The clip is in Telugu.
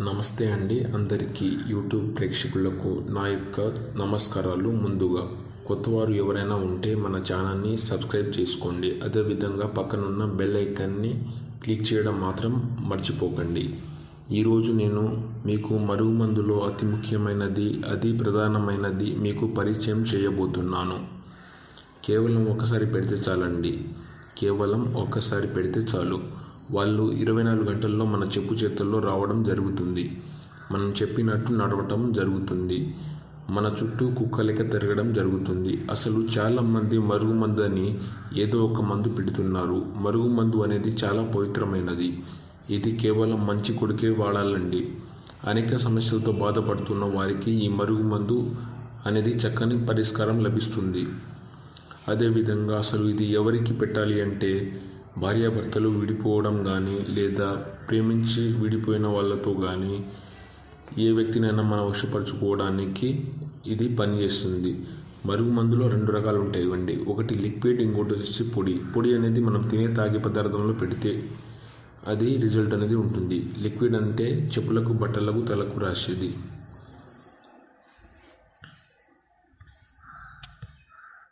నమస్తే అండి అందరికీ యూట్యూబ్ ప్రేక్షకులకు నా యొక్క నమస్కారాలు. ముందుగా కొత్తవారు ఎవరైనా ఉంటే మన ఛానల్ని సబ్స్క్రైబ్ చేసుకోండి. అదేవిధంగా పక్కనున్న బెల్ ఐకాన్ని క్లిక్ చేయడం మాత్రం మర్చిపోకండి. ఈరోజు నేను మీకు మరుగుమందులో అతి ముఖ్యమైనది, అతి ప్రధానమైనది మీకు పరిచయం చేయబోతున్నాను. కేవలం ఒకసారి పెడితే చాలండి. కేవలం ఒక్కసారి పెడితే చాలు. వాళ్ళు 24 గంటల్లో మన చెప్పు చేతుల్లో రావడం జరుగుతుంది. మనం చెప్పినట్టు నడవటం జరుగుతుంది. మన చుట్టూ కుక్కలెక్క తిరగడం జరుగుతుంది. అసలు చాలామంది మరుగుమందు అని ఏదో ఒక మందు పెడుతున్నారు. మరుగుమందు అనేది చాలా పవిత్రమైనది. ఇది కేవలం మంచి కొడుకే వాడాలండి. అనేక సమస్యలతో బాధపడుతున్న వారికి ఈ మరుగుమందు అనేది చక్కని పరిష్కారం లభిస్తుంది. అదేవిధంగా అసలు ఇది ఎవరికి పెట్టాలి అంటే భార్యాభర్తలు విడిపోవడం కానీ, లేదా ప్రేమించి విడిపోయిన వాళ్ళతో కానీ, ఏ వ్యక్తినైనా మనం వశపరచుకోవడానికి ఇది పనిచేస్తుంది. మరుగుమందులో 2 రకాలు ఉంటాయండి. ఒకటి లిక్విడ్, ఇంకోటి వచ్చి పొడి. పొడి అనేది మనం తాగే పదార్థంలో పెడితే అది రిజల్ట్ అనేది ఉంటుంది. లిక్విడ్ అంటే చెప్పులకు, బట్టలకు, తలకు రాసేది.